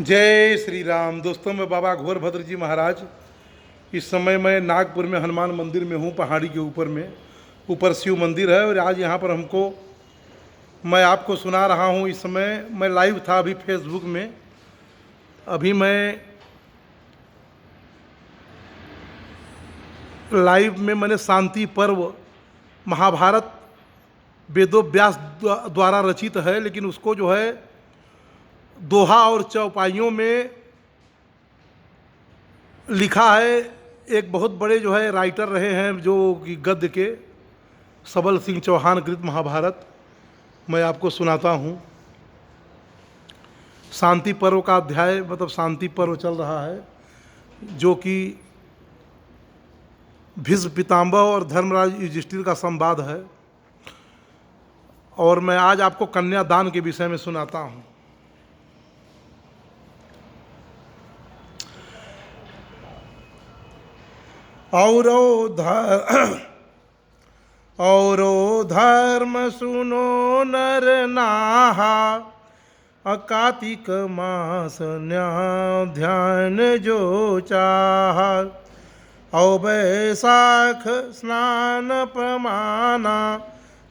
जय श्री राम। दोस्तों, मैं बाबा घोरभद्र जी महाराज। इस समय मैं नागपुर में हनुमान मंदिर में हूँ, पहाड़ी के ऊपर शिव मंदिर है। और आज यहाँ पर मैं आपको सुना रहा हूँ। इस समय मैं लाइव था अभी फेसबुक में। अभी मैं लाइव में मैंने शांति पर्व, महाभारत वेदों व्यास द्वारा रचित है, लेकिन उसको जो है दोहा और चौपाइयों में लिखा है। एक बहुत बड़े जो है राइटर रहे हैं, जो कि गद्य के, सबल सिंह चौहान कृत महाभारत मैं आपको सुनाता हूँ। शांति पर्व का अध्याय, मतलब शांति पर्व चल रहा है, जो कि भीष्म पितामह और धर्मराज युधिष्ठिर का संवाद है। और मैं आज आपको कन्यादान के विषय में सुनाता हूँ। औरो धर्म सुनो नर नाहा, कार्तिक मास न्या ध्यान जो चाह। औ बैसाख स्नान प्रमाना,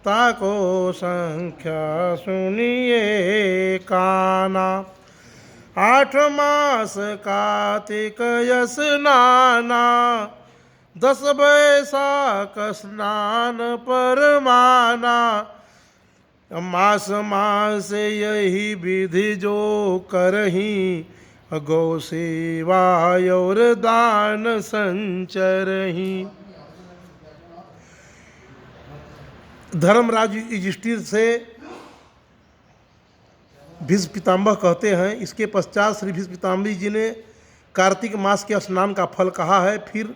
ताको संख्या सुनिए काना। 8 मास कार्तिक यस नाना, 10 बैसाख स्नान परमाना। मास मास यही विधि जो करही, गौ सेवा और दान संचरही। धर्मराज युधिष्ठिर से भीष्म पितामह कहते हैं। इसके पश्चात श्री भीष्म पितामह जी ने कार्तिक मास के स्नान का फल कहा है। फिर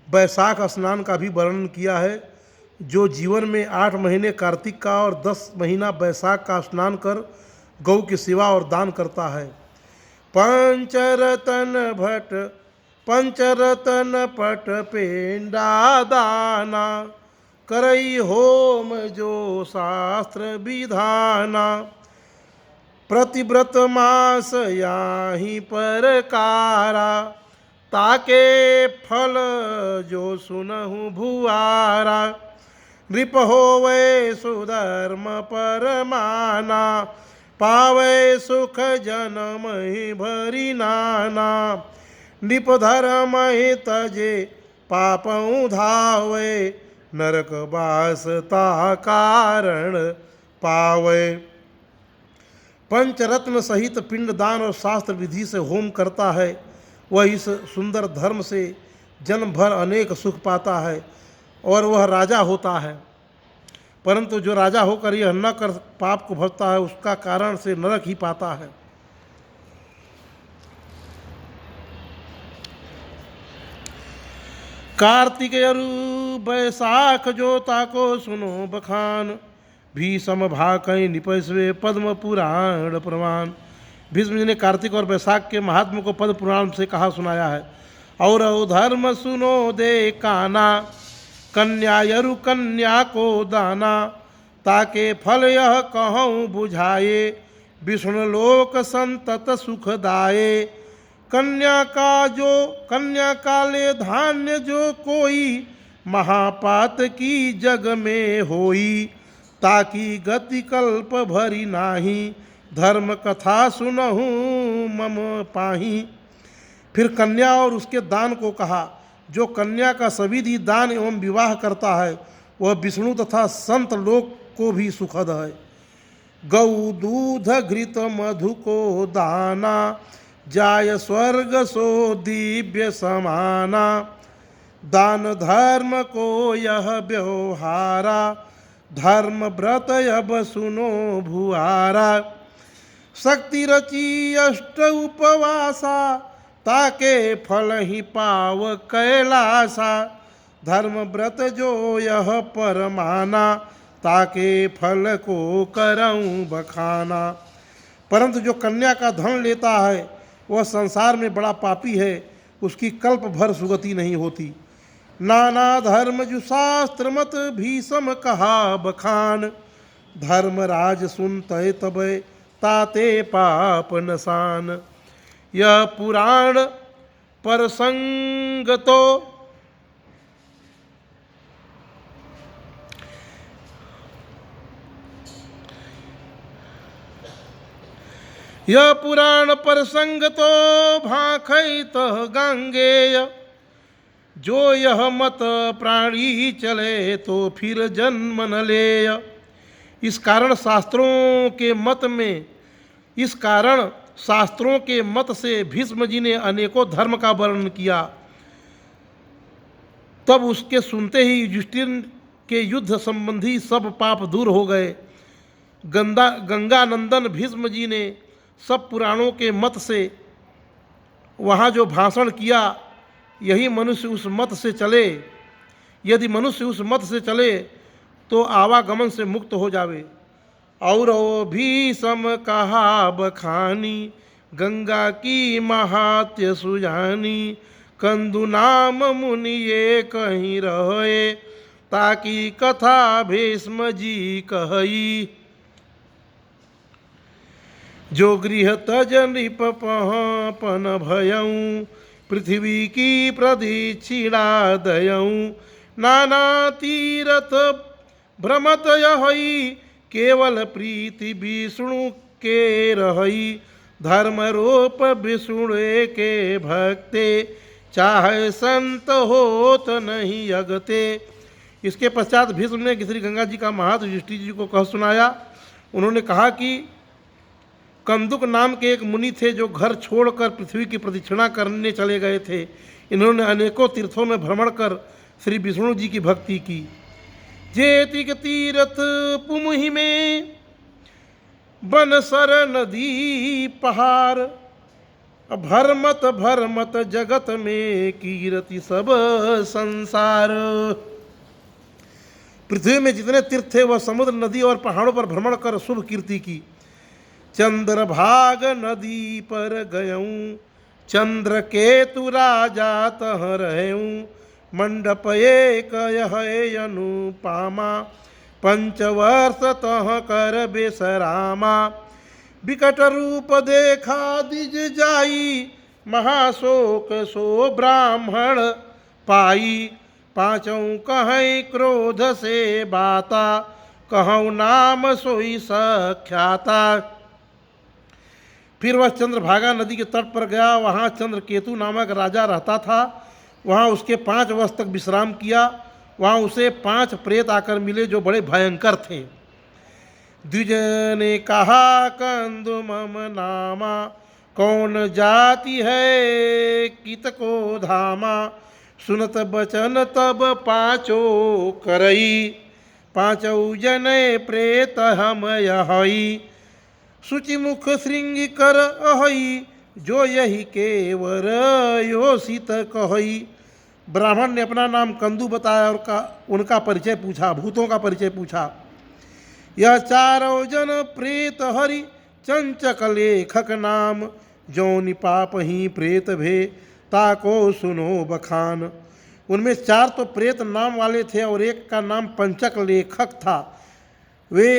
बैसाख स्नान का भी वर्णन किया है, जो जीवन में 8 महीने कार्तिक का और 10 महीना बैसाख का स्नान कर गौ की सेवा और दान करता है। पंचरतन पट पेंडा दाना, करई होम जो शास्त्र विधाना। प्रतिव्रत मास याही परकारा, ताके फल जो सुनहु भुआरा। नृप होवे सुधर्म परमाना, पावे सुख जन्म ही भरी नाना। नृप धर्म ही तजे पापऊ धावे, नरक बासता कारण पावे। पंचरत्न सहित पिंडदान और शास्त्र विधि से होम करता है, वह इस सुंदर धर्म से जन्म भर अनेक सुख पाता है और वह राजा होता है। परंतु जो राजा होकर यह न कर पाप को भजता है, उसका कारण से नरक ही पाता है। कार्तिक अरु बैसाख जो ताको सुनो बखान, भीषम भाकई निपस्वे पद्म पुराण प्रमाण। भीष्म जी ने कार्तिक और बैसाख के महात्म को पद्म पुराण से कहा सुनाया है। और धर्म सुनो दे काना, कन्या यरु कन्या को दाना। ताके फल यह कहूँ बुझाए, विष्णु लोक संतत सुखदाये। कन्या का ले धान्य जो कोई, महापात की जग में होई। ताकि गति कल्प भरी नाही, धर्म कथा सुनहु मम पाही। फिर कन्या और उसके दान को कहा। जो कन्या का सविधि दान एवं विवाह करता है, वह विष्णु तथा संत लोक को भी सुखद है। गौ दूध घृत मधु को दाना, जाय स्वर्ग सो दिव्य समाना। दान धर्म को यह व्यवहारा, धर्म व्रत अब सुनो भुआरा। शक्ति रची अष्ट उपवासा, ताके फल ही पाव कैलासा। धर्म व्रत जो यह परमाना, ताके फल को करऊं बखाना। परंतु जो कन्या का धन लेता है, वह संसार में बड़ा पापी है, उसकी कल्प भर सुगति नहीं होती। नाना धर्म जो शास्त्र मत भीषम कहा बखान, धर्मराज सुनते तबे ताते पाप नसान। यह पुराण परसंगतो यह पुराण परसंगतो भाखैत गांगेय। जो यह मत प्राणी चले तो फिर जन्म न लेय। इस कारण शास्त्रों के मत से भीष्म जी ने अनेकों धर्म का वर्णन किया। तब उसके सुनते ही युधिष्ठिर के युद्ध संबंधी सब पाप दूर हो गए। गंगानंदन भीष्म जी ने सब पुराणों के मत से वहाँ जो भाषण किया, यही मनुष्य उस मत से चले, यदि मनुष्य उस मत से चले तो आवागमन से मुक्त हो जावे। और भी सम कहा बखानी गंगा की महात्य सुजानी। कंदु नाम मुनि ये कहीं रहे ताकि कथा भीष्म जी कही। जो गृह तज नृप पन भयऊँ पृथ्वी की प्रदक्षिणा दयऊँ। नाना तीरथ भ्रमत यही केवल प्रीति विष्णु के रही। धर्म रूप विष्णु के भक्ते चाहे संत होत नहीं अगते। इसके पश्चात भीष्म ने श्री गंगा जी का महात्म युधिष्ठिर जी को कह सुनाया। उन्होंने कहा कि कंदुक नाम के एक मुनि थे जो घर छोड़कर पृथ्वी की प्रदक्षिणा करने चले गए थे। इन्होंने अनेकों तीर्थों में भ्रमण कर श्री विष्णु जी की भक्ति की। जेतिक तीरथ पुमुहि में बन सर नदी पहाड़। भरमत जगत में कीरति सब संसार। पृथ्वी में जितने तीर्थ थे वह समुद्र, नदी और पहाड़ों पर भ्रमण कर शुभ कीर्ति की। चंद्रभाग नदी पर गयऊँ चंद्र केतु राजा तह रहूँ। मंडप एक यह अनुपामा पंचवर्ष तह कर बेसरामा। विकट रूप देखा दिज जाई महाशोक सो ब्राह्मण पाई। पांचों कहीं क्रोध से बाता कहूँ नाम सोई सख्याता। फिर वह चंद्रभागा नदी के तट पर गया। वहाँ चंद्रकेतु नामक राजा रहता था। वहाँ उसके 5 वर्ष तक विश्राम किया। वहाँ उसे 5 प्रेत आकर मिले जो बड़े भयंकर थे। द्विज ने कहा कंदु मम नामा कौन जाति है कित को धामा। सुनत बचन तब 5 करई 5 जने प्रेत हम यही। शुचि मुख श्रृंग कर अहई जो यही केवर योषित कहई। ब्राह्मण ने अपना नाम कंदु बताया और उनका परिचय पूछा, भूतों का परिचय पूछा। यह 4 जन प्रेत हरि चंचक लेखक नाम। जो निपाप ही प्रेत भे ताको सुनो बखान। उनमें 4 तो प्रेत नाम वाले थे और एक का नाम पंचक लेखक था। वे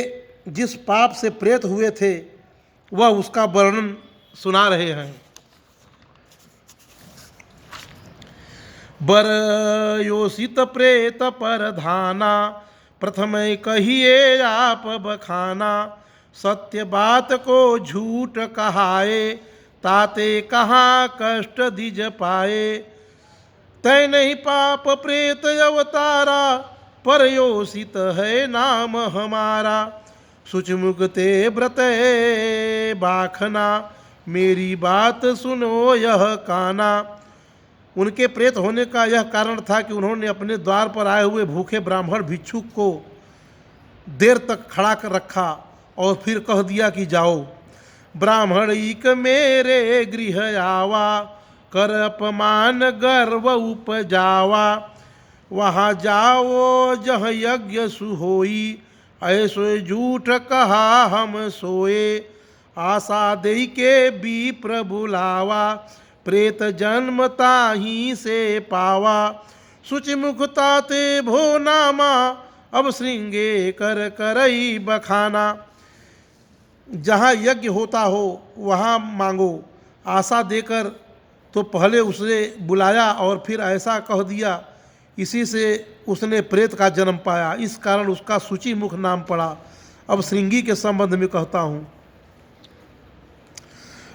जिस पाप से प्रेत हुए थे वह उसका वर्णन सुना रहे हैं। बर योषित प्रेत पर धाना प्रथम कहिए आप बखाना। सत्य बात को झूठ कहाए ताते कहाँ कष्ट दिज पाए। तय नहीं पाप प्रेत अवतारा पर योषित है नाम हमारा। सुचमुख ते व्रत बाखना मेरी बात सुनो यह काना। उनके प्रेत होने का यह कारण था कि उन्होंने अपने द्वार पर आए हुए भूखे ब्राह्मण भिक्षुक को देर तक खड़ा कर रखा और फिर कह दिया कि जाओ। ब्राह्मण एक मेरे गृह आवा कर अपमान गर्व उपजावा। वहाँ जाओ जह यज्ञ सुहोई ऐसो झूठ कहा हम सोए। आशा दे के विप्र बुलावा प्रेत जन्म ताही से पावा। शुचिमुखता ते भो नामा अब श्रृंगे कर करई बखाना। जहाँ यज्ञ होता हो वहाँ मांगो, आशा देकर तो पहले उसने बुलाया और फिर ऐसा कह दिया, इसी से उसने प्रेत का जन्म पाया। इस कारण उसका सूची मुख नाम पड़ा। अब श्रृंगी के संबंध में कहता हूँ।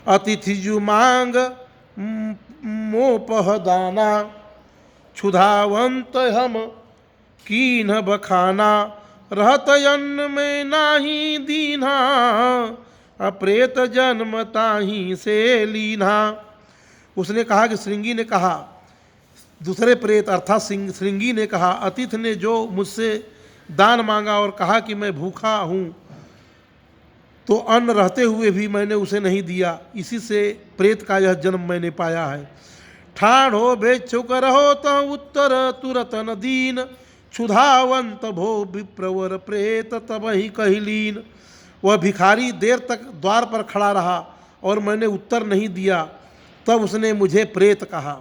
अतिथि जु मांग मोपह दाना, क्षुधावंत हम कीन्ह बखाना, रहत अन्न में नाही दीन्हा, अप्रेत जन्म ताही से लीन्हा। उसने कहा कि श्रृंगी ने कहा, दूसरे प्रेत अर्थात श्रृंगी ने कहा, अतिथि ने जो मुझसे दान मांगा और कहा कि मैं भूखा हूँ, तो अन्न रहते हुए भी मैंने उसे नहीं दिया, इसी से प्रेत का यह जन्म मैंने पाया है। ठाढ़ो भेक्षुक रहो त उत्तर तुरत न दीन, क्षुधावंत भो विप्रवर प्रेत तब ही कहिलीन। वह भिखारी देर तक द्वार पर खड़ा रहा और मैंने उत्तर नहीं दिया, तब उसने मुझे प्रेत कहा।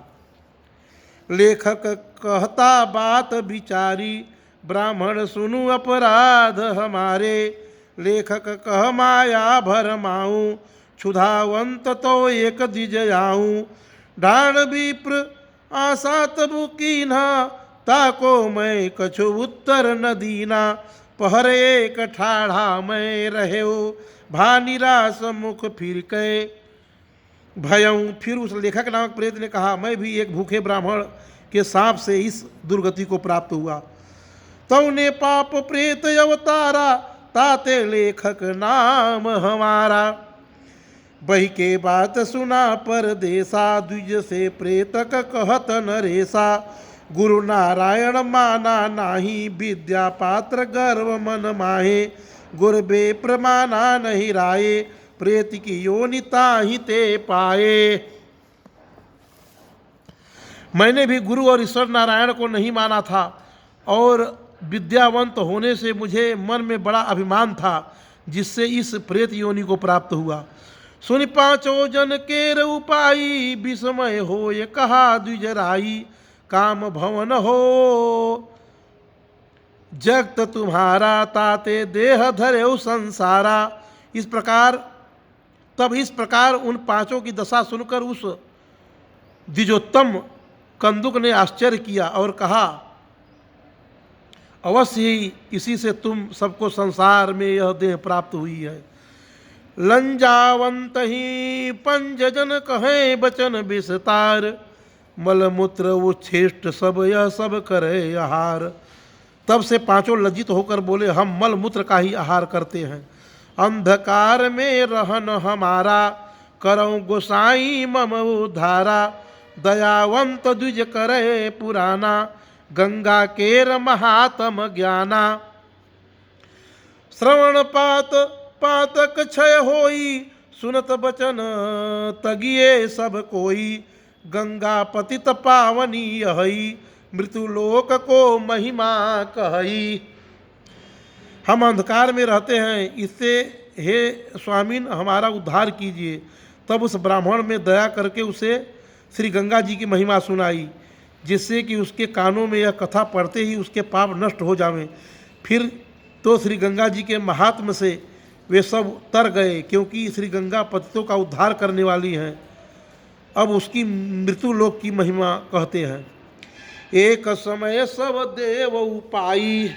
लेखक कहता बात विचारी, ब्राह्मण सुनु अपराध हमारे, लेखक कह माया भर माऊं, क्षुधावंत तो एक दिज आऊं। डाण विप्र आशा तबु कीन्हा, ताको मैं कछु उत्तर न दीना, पहर एक ठाढ़ा मैं रहे भा निराश मुख फिर के भयऊं। फिर उस लेखक नामक प्रेत ने कहा, मैं भी एक भूखे ब्राह्मण के सांप से इस दुर्गति को प्राप्त हुआ। तब ने पाप प्रेत अवतारा, ताते लेखक नाम हमारा। बही के बात सुना परदेसा, द्विज से प्रेतक कहत नरेसा। गुरु नारायण माना नाही, विद्या पात्र गर्व मन माहे। गुर बे प्रमाना नहीं राये, प्रेत की योनिता ही ते पाए। मैंने भी गुरु और ईश्वर नारायण को नहीं माना था और विद्यावंत होने से मुझे मन में बड़ा अभिमान था, जिससे इस प्रेत योनि को प्राप्त हुआ। सुनि पांचों जन के उपाई, विस्मय हो ये कहा द्विजराई। काम भवन हो जगत तुम्हारा, ताते देह धरे संसारा। इस प्रकार उन पांचों की दशा सुनकर उस द्विजोत्तम कंदुक ने आश्चर्य किया और कहा, अवश्य ही इसी से तुम सबको संसार में यह देह प्राप्त हुई है। लंजावंत ही पंजजन कहे बचन विस्तार, मलमूत्र उच्छिष्ट सब यह सब करे आहार। तब से पांचों लज्जित होकर बोले, हम मल मूत्र का ही आहार करते हैं। अंधकार में रहन हमारा, करऊं गोसाई मम उद्धारा। दयावंत द्विज करे पुराना, गंगा केर महात्म ज्ञाना। श्रवण पातक क्षय होई, सुनत बचन तगिए सब कोई। गंगा पतित पावनी यही, मृत्युलोक को महिमा कही। हम अंधकार में रहते हैं, इससे हे स्वामीन हमारा उद्धार कीजिए। तब उस ब्राह्मण में दया करके उसे श्री गंगा जी की महिमा सुनाई, जिससे कि उसके कानों में यह कथा पढ़ते ही उसके पाप नष्ट हो जावें। फिर तो श्री गंगा जी के महात्म से वे सब तर गए, क्योंकि श्री गंगा पतितों का उद्धार करने वाली हैं। अब उसकी मृत्यु लोक की महिमा कहते हैं। एक समय सब देव उपाई,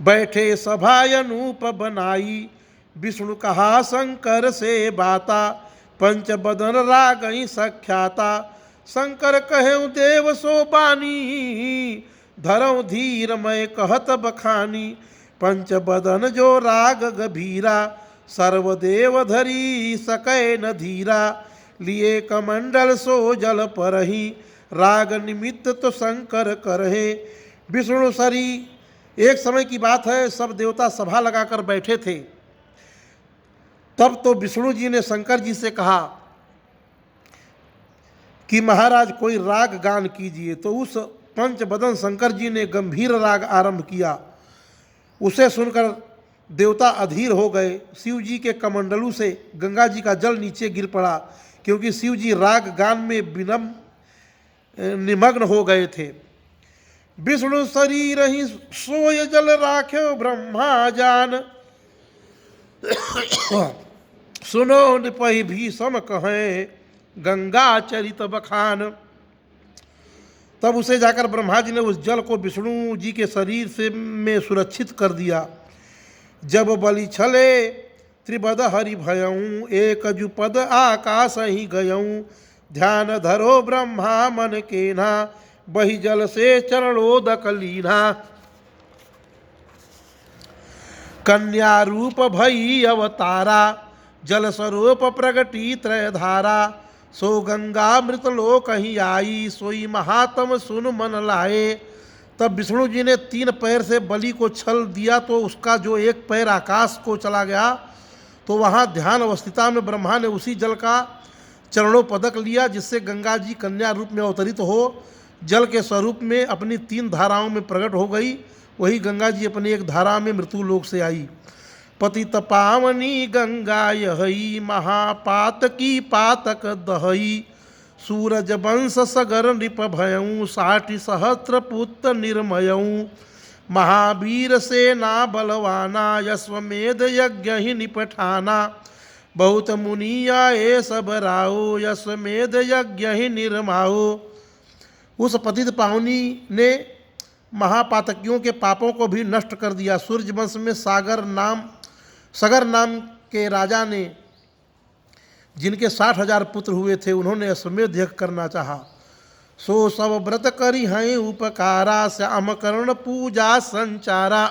बैठे सभा अनूप बनाई। विष्णु कहा शंकर से बाता, पंच बदन रागई सख्याता। शंकर कहे देव सो बानी, धरऊं धीर मैं कहत बखानी। पंच बदन जो राग गभीरा, सर्वदेव धरी सकै न धीरा। लिए कमंडल सो जल परही, राग निमित्त तो शंकर करहे। विष्णु सरी, एक समय की बात है, सब देवता सभा लगाकर बैठे थे। तब तो विष्णु जी ने शंकर जी से कहा कि महाराज कोई राग गान कीजिए। तो उस पंचबदन शंकर जी ने गंभीर राग आरंभ किया। उसे सुनकर देवता अधीर हो गए। शिव जी के कमंडलू से गंगा जी का जल नीचे गिर पड़ा, क्योंकि शिव जी राग गान में निमग्न हो गए थे। विष्णु शरीर ही सोय जल राख्यो ब्रह्मा जान। सुनो निपहि भीषम कहें गंगा चरित बखान। तब उसे जाकर ब्रह्मा जी ने उस जल को विष्णु जी के शरीर से में सुरक्षित कर दिया। जब बलि छले त्रिपद हरि भयऊँ एक जुपद आकाश ही गयऊँ। ध्यान धरो ब्रह्मा मन केना बही जल से चरणोदक लीना। कन्या रूप भई अवतारा जल स्वरूप प्रगटी त्रय धारा। सो गंगा मृत लोक ही आई सोई महात्म सुन मन लाए। तब विष्णु जी ने 3 पैर से बलि को छल दिया तो उसका जो एक पैर आकाश को चला गया। तो वहाँ ध्यान अवस्थिता में ब्रह्मा ने उसी जल का चरणोपदक लिया जिससे गंगा जी कन्या रूप में अवतरित हो जल के स्वरूप में अपनी 3 धाराओं में प्रकट हो गई। वही गंगा जी अपनी एक धारा में मृत्यु लोक से आई। पतित पावनी गंगा यही महापात की पातक दहई। सूरज वंश सगर नृप भयऊँ 60 सहस्त्र पुत्र निर्मयऊँ। महावीर सेना बलवाना यश्वमेध यज्ञ ही निपठाना। बहुत मुनिया ये सब राओ यश्वमेध यज्ञ ही निर्माओ। उस पतित पावनी ने महापातकियों के पापों को भी नष्ट कर दिया। सूर्य वंश में सगर नाम के राजा ने जिनके 60,000 पुत्र हुए थे उन्होंने अश्वमेध यज्ञ करना चाहा। सो सब व्रत करी हैं उपकारा श्याम कर्ण पूजा संचारा।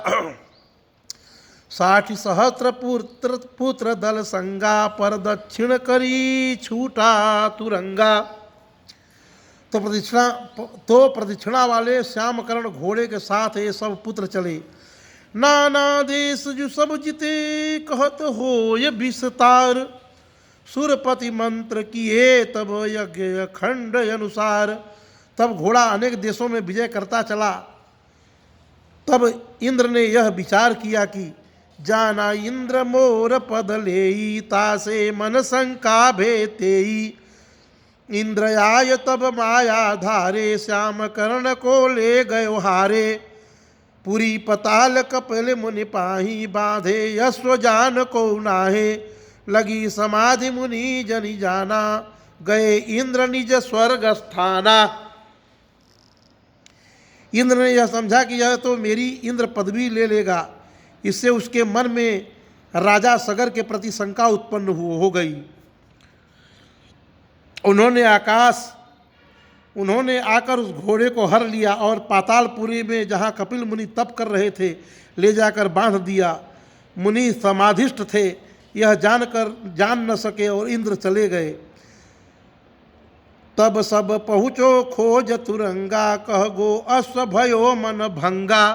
60 सहस्त्र पुत्र दल संगा पर दक्षिण करी छूटा तुरंगा। तो प्रदक्षिणा वाले श्याम कर्ण घोड़े के साथ ये सब पुत्र चले। नाना देश जो सब जिते कहत हो ये विस्तार। सुरपति मंत्र किए तब यज्ञ खंड अनुसार। तब घोड़ा अनेक देशों में विजय करता चला। तब इंद्र ने यह विचार किया कि जाना इंद्र मोर पद लेई तासे मन शंका भेतेई। इंद्र आय तब माया धारे श्याम कर्ण को ले गयो हारे। पुरी पताल कपिल मुनि पाही बांधे यश्व जान को नाहे। लगी समाधि मुनि जनि जाना गए इंद्र निज स्वर्ग स्थाना। इंद्र ने यह समझा कि यह तो मेरी इंद्र पदवी ले लेगा। इससे उसके मन में राजा सगर के प्रति शंका उत्पन्न हो गई। उन्होंने आकर उस घोड़े को हर लिया और पातालपुरी में जहाँ कपिल मुनि तप कर रहे थे ले जाकर बांध दिया। मुनि समाधिष्ठ थे यह जान न सके और इंद्र चले गए। तब सब पहुँचो खोज तुरंगा कह गो अश्व भयो मन भंगा।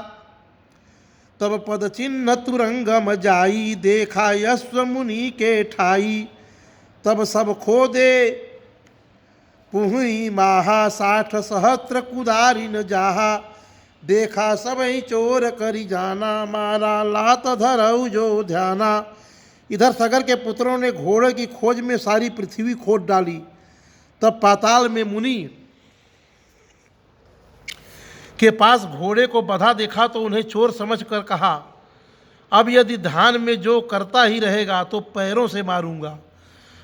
तब पद चिन्ह तुरंगम जाई देखा यश्व मुनि के ठाई। तब सब खोदे पुहुई माहा 60 सहस्त्र कुदारिन जाहा। देखा सबई चोर करी जाना मारा लात धरऊ जो ध्याना। इधर सगर के पुत्रों ने घोड़े की खोज में सारी पृथ्वी खोद डाली। तब पाताल में मुनि के पास घोड़े को बंधा देखा तो उन्हें चोर समझकर कहा अब यदि ध्यान में जो करता ही रहेगा तो पैरों से मारूंगा।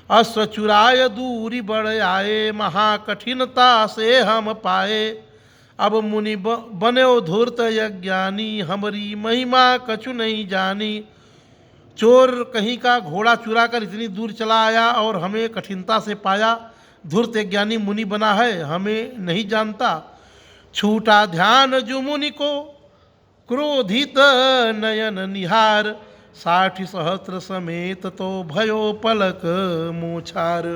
अश्व चुराय दूरी बढ़ आए महाकठिनता से हम पाए। अब मुनि बन्यो धूर्त यज्ञानी हमारी महिमा कछु नहीं जानी। चोर कहीं का घोड़ा चुरा कर इतनी दूर चला आया और हमें कठिनता से पाया। धूर्त ज्ञानी मुनि बना है हमें नहीं जानता। छूटा ध्यान जो मुनि को क्रोधित नयन निहार। 60 सहस्त्र समेत तो भयो पलक मोछार।